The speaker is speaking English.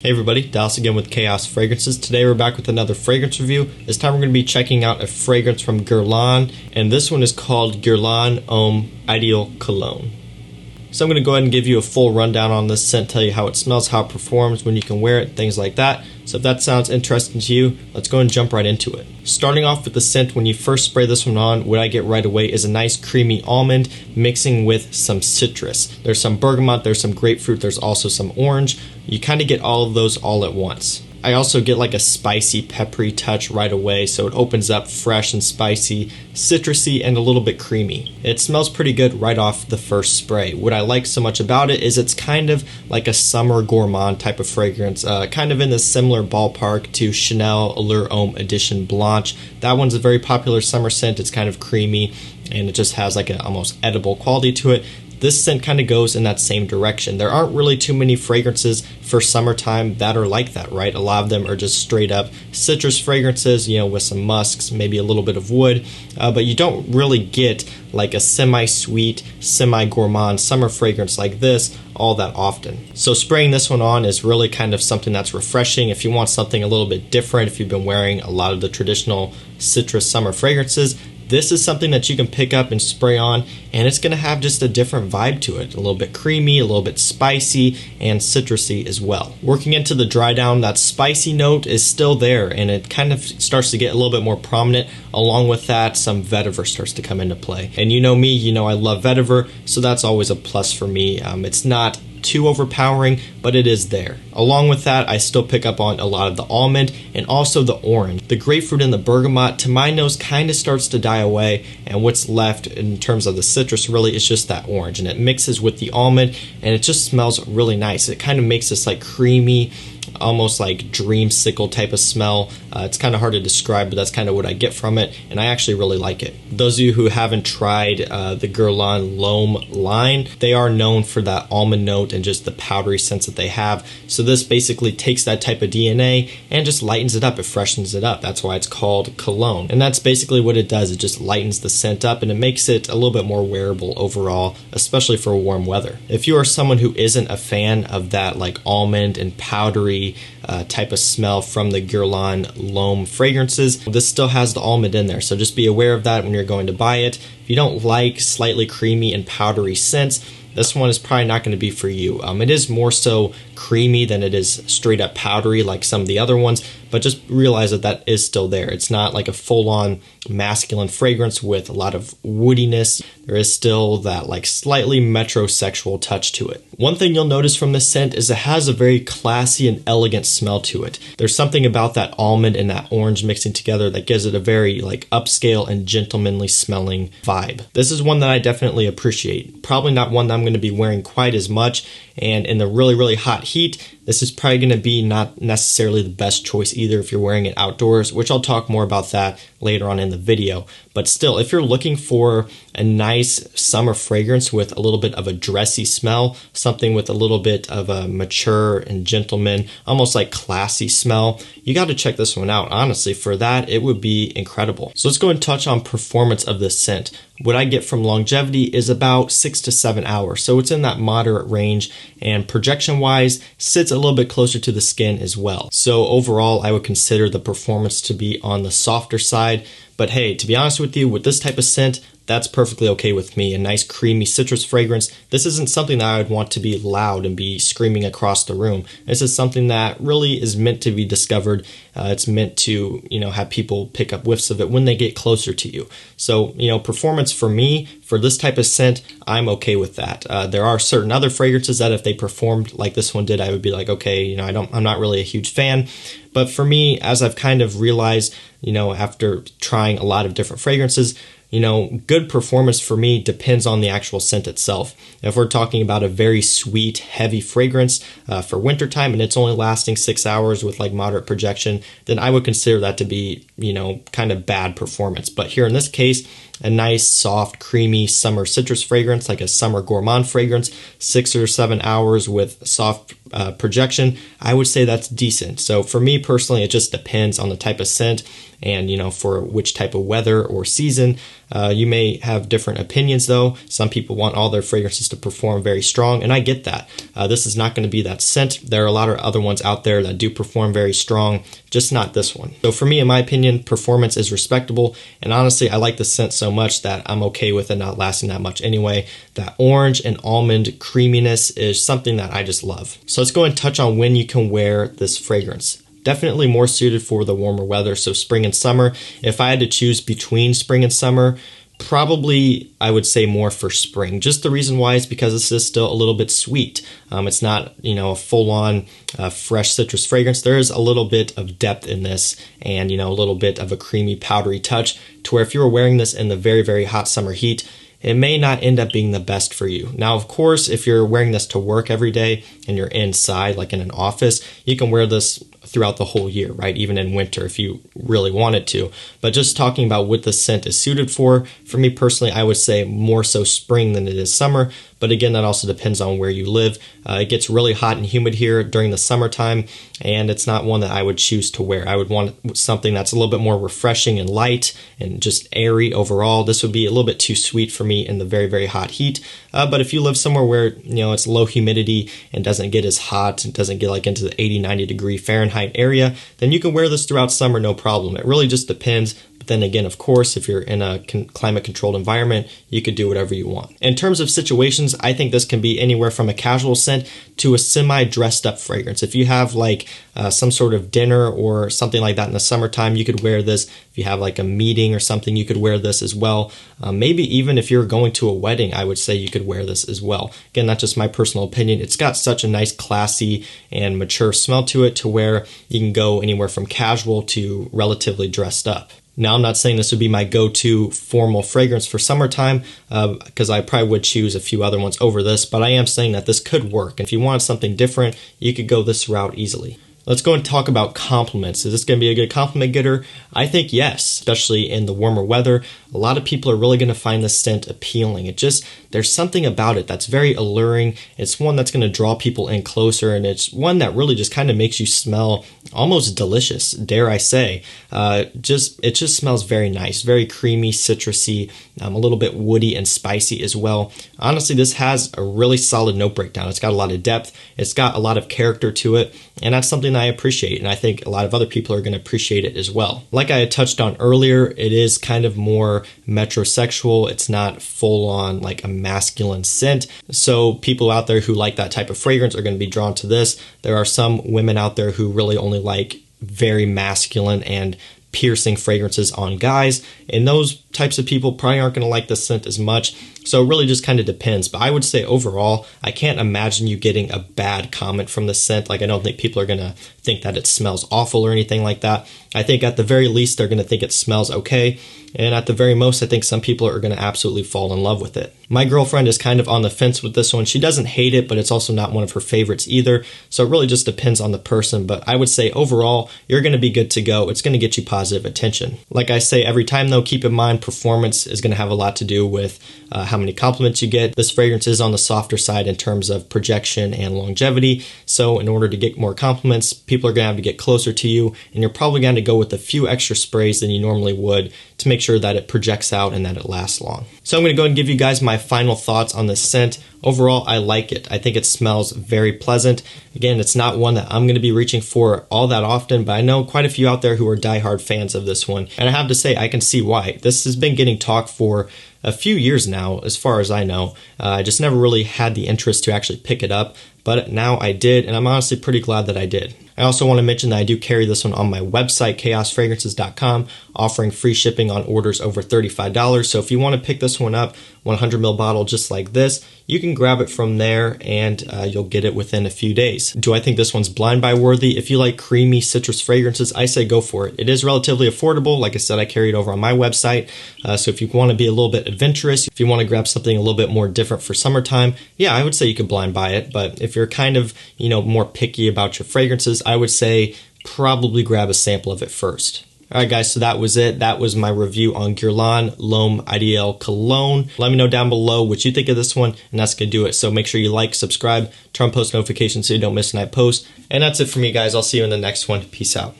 Hey everybody, Dallas again with Chaos Fragrances. Today we're back with another fragrance review. This time we're going to be checking out a fragrance from Guerlain, and this one is called Guerlain Homme Ideal Cologne. So I'm going to go ahead and give you a full rundown on this scent, tell you how it smells, how it performs, when you can wear it, things like that. So if that sounds interesting to you, let's go and jump right into it. Starting off with the scent, when you first spray this one on, what I get right away is a nice creamy almond mixing with some citrus. There's some bergamot, there's some grapefruit, there's also some orange. You kind of get all of those all at once. I also get like a spicy, peppery touch right away, so it opens up fresh and spicy, citrusy, and a little bit creamy. It smells pretty good right off the first spray. What I like so much about it is it's kind of like a summer gourmand type of fragrance, kind of in the similar ballpark to Chanel Allure Homme Edition Blanche. That one's a very popular summer scent. It's kind of creamy, and it just has like an almost edible quality to it. This scent kind of goes in that same direction. There aren't really too many fragrances for summertime that are like that, right? A lot of them are just straight up citrus fragrances, with some musks, maybe a little bit of wood, but you don't really get like a semi-sweet, semi-gourmand summer fragrance like this all that often. So spraying this one on is really kind of something that's refreshing. If you want something a little bit different, if you've been wearing a lot of the traditional citrus summer fragrances, this is something that you can pick up and spray on, and it's going to have just a different vibe to it. A little bit creamy, a little bit spicy, and citrusy as well. Working into the dry down, that spicy note is still there, and it kind of starts to get a little bit more prominent. Along with that, some vetiver starts to come into play. And you know me, I love vetiver, so that's always a plus for me. It's not too overpowering, but it is there. Along with that, I still pick up on a lot of the almond and also the orange. The grapefruit and the bergamot, to my nose, kind of starts to die away, and what's left in terms of the citrus really is just that orange, and it mixes with the almond, and it just smells really nice. It kind of makes this like creamy, almost like dreamsicle type of smell. It's kind of hard to describe, but that's kind of what I get from it, and I actually really like it. Those of you who haven't tried the Guerlain L'Homme line, they are known for that almond note and just the powdery scents that they have. So this basically takes that type of DNA and just lightens it up. It freshens it up. That's why it's called cologne. And that's basically what it does. It just lightens the scent up, and it makes it a little bit more wearable overall, especially for warm weather. If you are someone who isn't a fan of that like almond and powdery type of smell from the Guerlain L'Homme fragrances, this still has the almond in there, so just be aware of that when you're going to buy it. If you don't like slightly creamy and powdery scents, this one is probably not going to be for you. It is more so creamy than it is straight up powdery like some of the other ones, but just realize that that is still there. It's not like a full-on masculine fragrance with a lot of woodiness. There is still that like slightly metrosexual touch to it. One thing you'll notice from this scent is it has a very classy and elegant smell to it. There's something about that almond and that orange mixing together that gives it a very like upscale and gentlemanly smelling vibe. This is one that I definitely appreciate. Probably not one that I'm going to be wearing quite as much, and in the really, really hot heat, this is probably going to be not necessarily the best choice either if you're wearing it outdoors, which I'll talk more about that later on in the video. But still, if you're looking for a nice summer fragrance with a little bit of a dressy smell, something with a little bit of a mature and gentleman, almost like classy smell, you got to check this one out. Honestly, for that, it would be incredible. So let's go and touch on performance of this scent. What I get from longevity is about 6 to 7 hours, so it's in that moderate range, and projection-wise, sits a little bit closer to the skin as well. So overall, I would consider the performance to be on the softer side, but hey, to be honest with you, with this type of scent, that's perfectly okay with me. A nice creamy citrus fragrance. This isn't something that I would want to be loud and be screaming across the room. This is something that really is meant to be discovered. It's meant to, have people pick up whiffs of it when they get closer to you. So, performance for me, for this type of scent, I'm okay with that. There are certain other fragrances that if they performed like this one did, I would be like, okay, I'm not really a huge fan. But for me, as I've kind of realized, after trying a lot of different fragrances, good performance for me depends on the actual scent itself. If we're talking about a very sweet, heavy fragrance for wintertime and it's only lasting 6 hours with like moderate projection, then I would consider that to be, kind of bad performance. But here in this case, a nice, soft, creamy summer citrus fragrance, like a summer gourmand fragrance, 6 or 7 hours with soft projection, I would say that's decent. So for me personally, it just depends on the type of scent. and for which type of weather or season. You may have different opinions though. Some people want all their fragrances to perform very strong, and I get that. This is not going to be that scent. There are a lot of other ones out there that do perform very strong, just not this one. So for me, in my opinion, performance is respectable, and honestly, I like the scent so much that I'm okay with it not lasting that much anyway. That orange and almond creaminess is something that I just love. So let's go and touch on when you can wear this fragrance. Definitely more suited for the warmer weather, so spring and summer. If I had to choose between spring and summer, probably I would say more for spring. Just the reason why is because this is still a little bit sweet. It's not, a full-on fresh citrus fragrance. There is a little bit of depth in this, and a little bit of a creamy, powdery touch, to where if you were wearing this in the very, very hot summer heat, it may not end up being the best for you. Now, of course, if you're wearing this to work every day and you're inside, like in an office, you can wear this throughout the whole year, right? Even in winter if you really wanted to. But just talking about what the scent is suited for me personally, I would say more so spring than it is summer. But again, that also depends on where you live. It gets really hot and humid here during the summertime, and it's not one that I would choose to wear. I would want something that's a little bit more refreshing and light and just airy overall. This would be a little bit too sweet for me in the very, very hot heat. But if you live somewhere where, it's low humidity and doesn't get as hot, and doesn't get like into the 80, 90 degree Fahrenheit area, then you can wear this throughout summer, no problem. It really just depends. Then again, of course, if you're in a climate controlled environment, you could do whatever you want. In terms of situations, I think this can be anywhere from a casual scent to a semi dressed up fragrance. If you have like some sort of dinner or something like that in the summertime, you could wear this. If you have like a meeting or something, you could wear this as well. Maybe even if you're going to a wedding, I would say you could wear this as well. Again, that's just my personal opinion. It's got such a nice, classy and mature smell to it, to where you can go anywhere from casual to relatively dressed up. Now, I'm not saying this would be my go-to formal fragrance for summertime, because I probably would choose a few other ones over this, but I am saying that this could work. If you wanted something different, you could go this route easily. Let's go and talk about compliments. Is this going to be a good compliment getter? I think yes, especially in the warmer weather. A lot of people are really going to find this scent appealing. There's something about it that's very alluring. It's one that's going to draw people in closer, and it's one that really just kind of makes you smell almost delicious, dare I say. It just smells very nice, very creamy, citrusy, a little bit woody and spicy as well. Honestly, this has a really solid note breakdown. It's got a lot of depth. It's got a lot of character to it, and that's something I appreciate, and I think a lot of other people are going to appreciate it as well. Like I had touched on earlier, it is kind of more metrosexual. It's not full on like a masculine scent. So people out there who like that type of fragrance are going to be drawn to this. There are some women out there who really only like very masculine and piercing fragrances on guys, and those types of people probably aren't going to like the scent as much. So it really just kind of depends. But I would say overall, I can't imagine you getting a bad comment from the scent. Like, I don't think people are going to think that it smells awful or anything like that. I think at the very least, they're going to think it smells okay. And at the very most, I think some people are going to absolutely fall in love with it. My girlfriend is kind of on the fence with this one. She doesn't hate it, but it's also not one of her favorites either. So it really just depends on the person. But I would say overall, you're going to be good to go. It's going to get you positive attention. Like I say every time though, keep in mind performance is going to have a lot to do with how many compliments you get. This fragrance is on the softer side in terms of projection and longevity. So in order to get more compliments, people are going to have to get closer to you, and you're probably going to go with a few extra sprays than you normally would to make sure that it projects out and that it lasts long. So I'm going to go and give you guys my final thoughts on this scent. Overall, I like it. I think it smells very pleasant. Again, it's not one that I'm going to be reaching for all that often, but I know quite a few out there who are diehard fans of this one. And I have to say, I can see why. This has been getting talk for a few years now, as far as I know. I just never really had the interest to actually pick it up, but now I did, and I'm honestly pretty glad that I did. I also want to mention that I do carry this one on my website, chaosfragrances.com, offering free shipping on orders over $35. So if you want to pick this one up, 100ml bottle just like this, you can grab it from there, and you'll get it within a few days. Do I think this one's blind buy worthy? If you like creamy citrus fragrances, I say go for it. It is relatively affordable. Like I said, I carry it over on my website. So if you want to be a little bit adventurous, if you want to grab something a little bit more different for summertime, yeah, I would say you could blind buy it. But if you're kind of, more picky about your fragrances, I would say probably grab a sample of it first. Alright guys, so that was it. That was my review on Guerlain L'Homme Ideal Cologne. Let me know down below what you think of this one, and that's going to do it. So make sure you like, subscribe, turn on post notifications so you don't miss a night post. And that's it for me guys. I'll see you in the next one. Peace out.